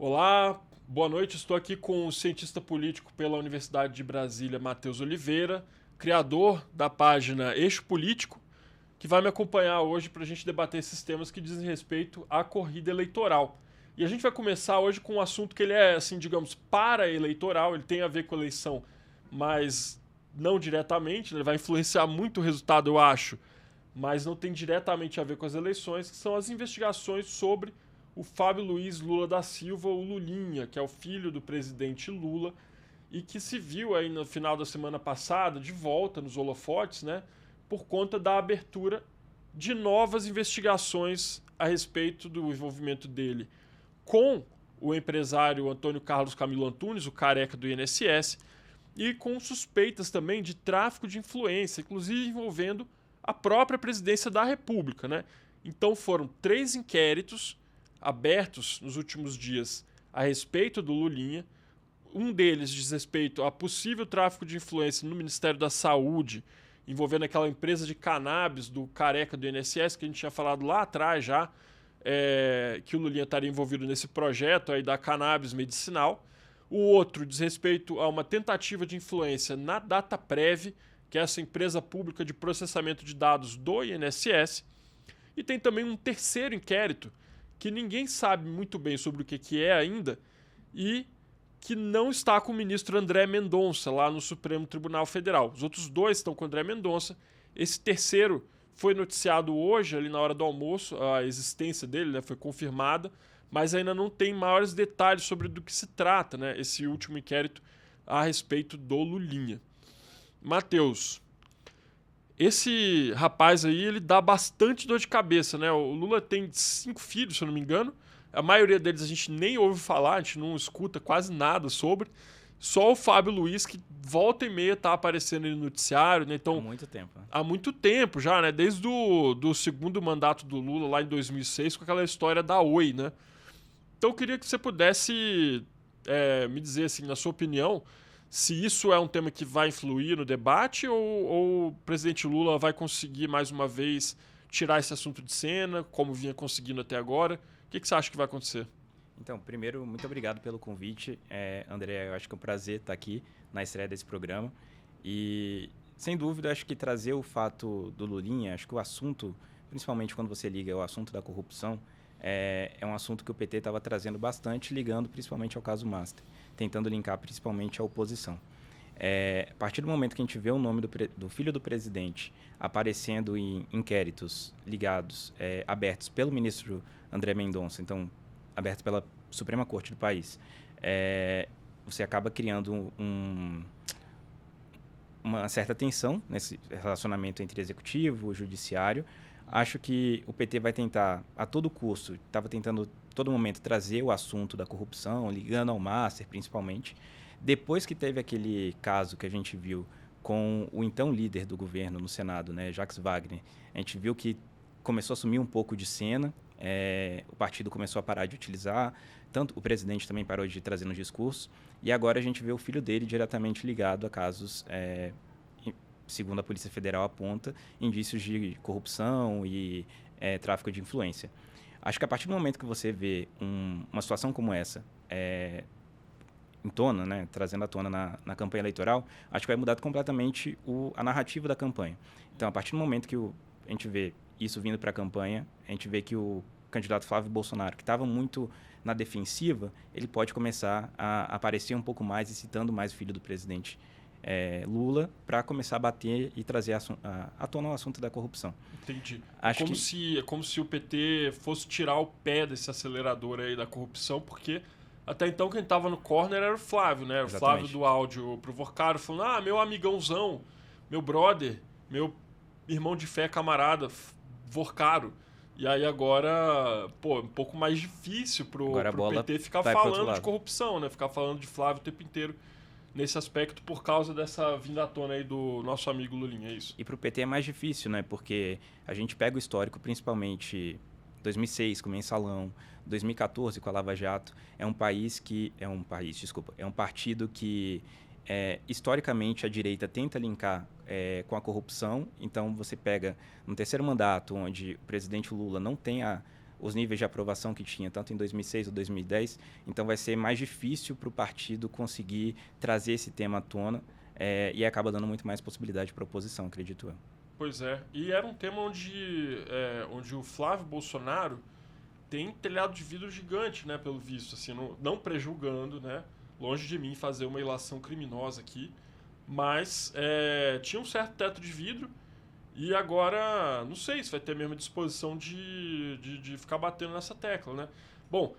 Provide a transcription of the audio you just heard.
Olá, boa noite. Estou aqui com o cientista político pela Universidade de Brasília, Matheus Oliveira, criador da página Eixo Político, que vai me acompanhar hoje para a gente debater esses temas que dizem respeito à corrida eleitoral. E a gente vai começar hoje com um assunto que ele é, assim, digamos, para-eleitoral, ele tem a ver com a eleição, mas não diretamente, ele vai influenciar muito o resultado, eu acho, mas não tem diretamente a ver com as eleições, que são as investigações sobre o Fábio Luiz Lula da Silva, o Lulinha, que é o filho do presidente Lula, e que se viu aí no final da semana passada de volta nos holofotes, né, por conta da abertura de novas investigações a respeito do envolvimento dele com o empresário Antônio Carlos Camilo Antunes, o careca do INSS, e com suspeitas também de tráfico de influência, inclusive envolvendo a própria presidência da República, né? Então foram 3 inquéritos abertos nos últimos dias a respeito do Lulinha. Um deles diz respeito a possível tráfico de influência no Ministério da Saúde, envolvendo aquela empresa de cannabis do careca do INSS, que a gente tinha falado lá atrás já, que o Lulinha estaria envolvido nesse projeto aí da cannabis medicinal. O outro diz respeito a uma tentativa de influência na Dataprev, que é essa empresa pública de processamento de dados do INSS. E tem também um terceiro inquérito, que ninguém sabe muito bem sobre o que é ainda, e que não está com o ministro André Mendonça, lá no Supremo Tribunal Federal. Os outros 2 estão com o André Mendonça. Esse terceiro foi noticiado hoje, ali na hora do almoço, a existência dele, né, foi confirmada, mas ainda não tem maiores detalhes sobre do que se trata, né, esse último inquérito a respeito do Lulinha. Matheus, esse rapaz aí, ele dá bastante dor de cabeça, né? O Lula tem 5 filhos, se eu não me engano. A maioria deles a gente nem ouve falar, a gente não escuta quase nada sobre. Só o Fábio Luiz, que volta e meia tá aparecendo no noticiário, né? Há Então, muito tempo, né? há muito tempo já, né? Desde do segundo mandato do Lula, lá em 2006, com aquela história da Oi, né? Então, eu queria que você pudesse me dizer, assim, na sua opinião, se isso é um tema que vai influir no debate ou o presidente Lula vai conseguir, mais uma vez, tirar esse assunto de cena, como vinha conseguindo até agora. O que você acha que vai acontecer? Então, primeiro, muito obrigado pelo convite. André, eu acho que é um prazer estar aqui na estreia desse programa. E, sem dúvida, acho que trazer o fato do Lulinha, acho que o assunto, principalmente quando você liga o assunto da corrupção, é um assunto que o PT estava trazendo bastante, ligando principalmente ao caso Master, tentando linkar principalmente a oposição. A partir do momento que a gente vê o nome do filho do presidente aparecendo em inquéritos ligados, abertos pelo ministro André Mendonça, então abertos pela Suprema Corte do país, você acaba criando uma certa tensão nesse relacionamento entre executivo e judiciário. Acho que o PT vai tentar, a todo custo, estava tentando a todo momento trazer o assunto da corrupção, ligando ao Master principalmente. Depois que teve aquele caso que a gente viu com o então líder do governo no Senado, né, Jacques Wagner, a gente viu que começou a assumir um pouco de cena, o partido começou a parar de utilizar, tanto o presidente também parou de trazer nos discursos, e agora a gente vê o filho dele diretamente ligado a casos, segundo a Polícia Federal aponta, indícios de corrupção e tráfico de influência. Acho que a partir do momento que você vê uma situação como essa, em tona, né, trazendo à tona na campanha eleitoral, acho que vai mudar completamente a narrativa da campanha. Então, a partir do momento que a gente vê isso vindo para a campanha, a gente vê que o candidato Flávio Bolsonaro, que estava muito na defensiva, ele pode começar a aparecer um pouco mais e citando mais o filho do presidente Lula para começar a bater e trazer à tona o assunto da corrupção. Entendi. Acho É como se o PT fosse tirar o pé desse acelerador aí da corrupção, porque até então quem estava no corner era o Flávio, né? O Flávio Exatamente. do áudio pro Vorcaro falando: meu amigãozão, meu brother, meu irmão de fé, camarada, Vorcaro. E aí agora, pô, um pouco mais difícil Agora a pro bola PT ficar vai pro outro falando de lado. corrupção, né? Ficar falando de Flávio o tempo inteiro nesse aspecto por causa dessa vinda à tona aí do nosso amigo Lulinha, é isso? E para o PT é mais difícil, né? Porque a gente pega o histórico, principalmente 2006 com o Mensalão, 2014 com a Lava Jato, é um partido que historicamente a direita tenta linkar com a corrupção. Então você pega no terceiro mandato, onde o presidente Lula não tem os níveis de aprovação que tinha, tanto em 2006 ou 2010. Então, vai ser mais difícil para o partido conseguir trazer esse tema à tona e acaba dando muito mais possibilidade para a oposição, acredito eu. Pois é. E era um tema onde o Flávio Bolsonaro tem telhado de vidro gigante, né, pelo visto, assim, não prejulgando, né, longe de mim fazer uma ilação criminosa aqui, mas tinha um certo teto de vidro e agora não sei se vai ter a mesma disposição de ficar batendo nessa tecla, né. Bom,